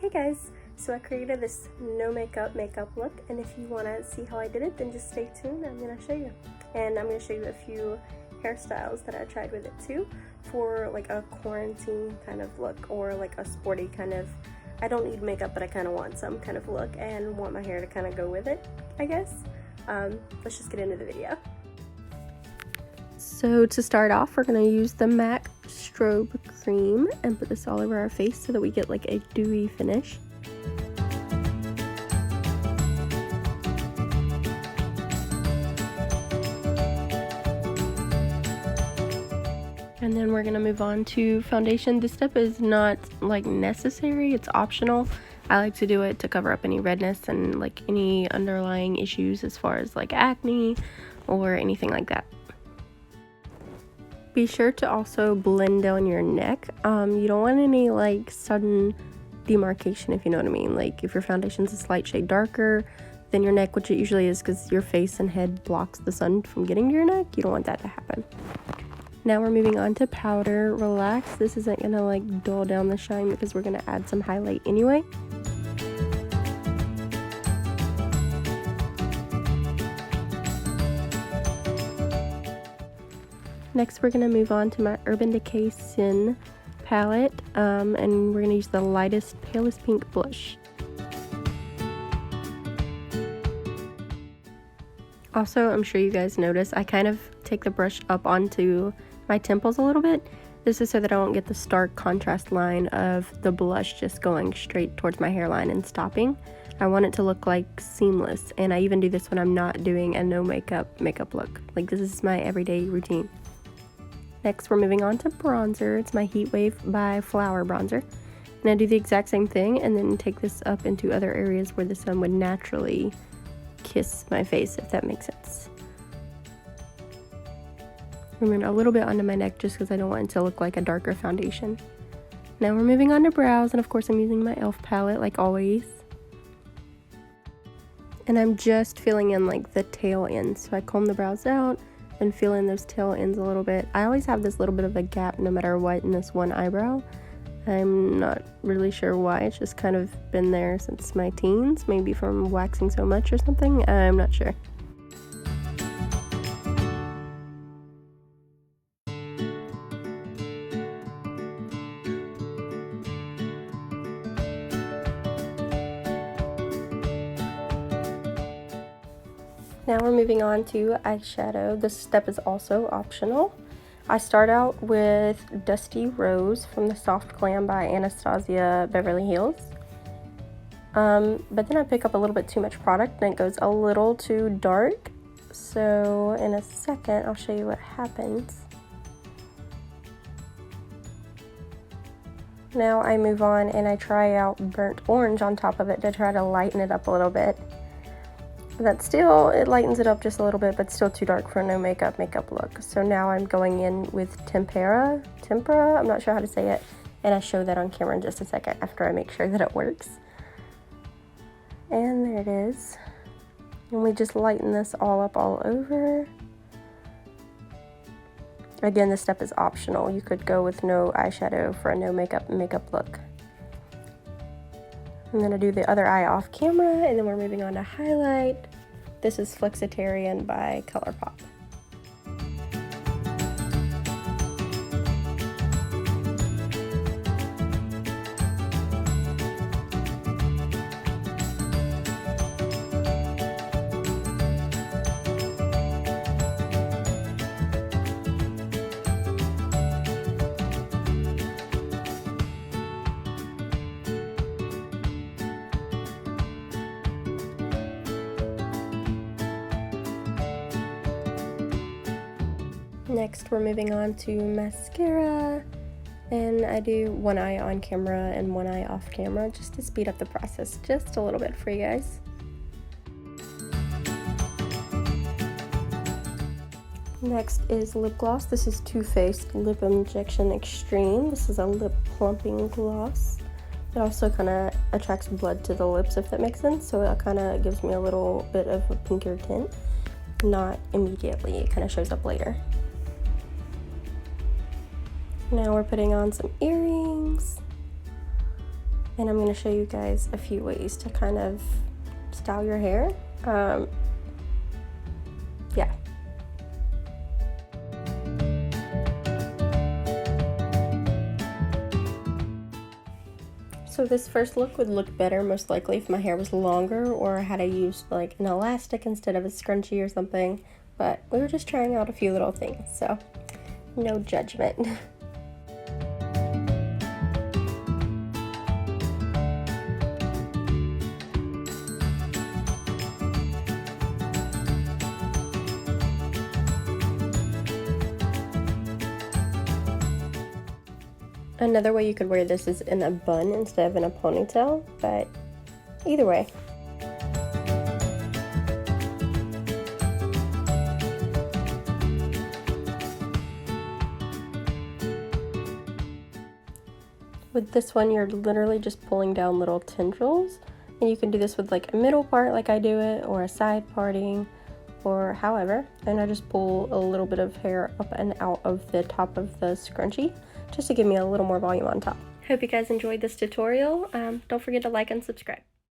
Hey guys, so I created this no makeup look, and if you want to see how I did it, then just stay tuned. I'm going to show you. And I'm going to show you a few hairstyles that I tried with it too, for like a quarantine kind of look, or like a sporty kind of, I don't need makeup but I kind of want some kind of look and want my hair to kind of go with it, I guess. Let's just get into the video. So to start off, we're going to use the MAC Strobe Cream and put this all over our face so that we get like a dewy finish. And then we're going to move on to foundation. This step is not like necessary, it's optional. I like to do it to cover up any redness and like any underlying issues as far as like acne or anything like that. Be sure to also blend down your neck. You don't want any like sudden demarcation, if you know what I mean. Like if your foundation's a slight shade darker than your neck, which it usually is because your face and head blocks the sun from getting to your neck, you don't want that to happen. Now we're moving on to powder. Relax, this isn't gonna like dull down the shine because we're gonna add some highlight anyway. Next, we're going to move on to my Urban Decay Sin palette, and we're going to use the lightest, palest pink blush. Also, I'm sure you guys notice, I kind of take the brush up onto my temples a little bit. This is so that I won't get the stark contrast line of the blush just going straight towards my hairline and stopping. I want it to look like seamless, and I even do this when I'm not doing a no makeup look. Like this is my everyday routine. Next, we're moving on to bronzer. It's my Heat Wave by Flower bronzer. And I do the exact same thing and then take this up into other areas where the sun would naturally kiss my face, if that makes sense. And then a little bit onto my neck just because I don't want it to look like a darker foundation. Now we're moving on to brows, and of course I'm using my e.l.f. palette like always. And I'm just filling in like the tail ends. So I comb the brows out and fill in those tail ends a little bit. I always have this little bit of a gap no matter what in this one eyebrow. I'm not really sure why, it's just kind of been there since my teens, maybe from waxing so much or something, I'm not sure. Now we're moving on to eyeshadow. This step is also optional. I start out with Dusty Rose from the Soft Glam by Anastasia Beverly Hills. But then I pick up a little bit too much product and it goes a little too dark. So in a second, I'll show you what happens. Now I move on and I try out Burnt Orange on top of it to try to lighten it up a little bit. That still, it lightens it up just a little bit, but still too dark for a no makeup look. So now I'm going in with Tempera, I'm not sure how to say it, and I show that on camera in just a second after I make sure that it works. And there it is. And we just lighten this all up all over. Again, this step is optional. You could go with no eyeshadow for a no makeup look. I'm going to do the other eye off camera, and then we're moving on to highlight. This is Flexitarian by ColourPop. Next, we're moving on to mascara, and I do one eye on camera and one eye off camera just to speed up the process just a little bit for you guys. Next is lip gloss. This is Too Faced Lip Injection Extreme. This is a lip plumping gloss. It also kind of attracts blood to the lips, if that makes sense, so it kind of gives me a little bit of a pinker tint. Not immediately, it kind of shows up later. Now we're putting on some earrings. And I'm going to show you guys a few ways to kind of style your hair. Yeah. So this first look would look better most likely if my hair was longer or had I used like an elastic instead of a scrunchie or something, but we were just trying out a few little things, so no judgment. Another way you could wear this is in a bun instead of in a ponytail, but either way. With this one, you're literally just pulling down little tendrils, and you can do this with like a middle part like I do it, or a side parting, or however. And I just pull a little bit of hair up and out of the top of the scrunchie, just to give me a little more volume on top. Hope you guys enjoyed this tutorial. Don't forget to like and subscribe.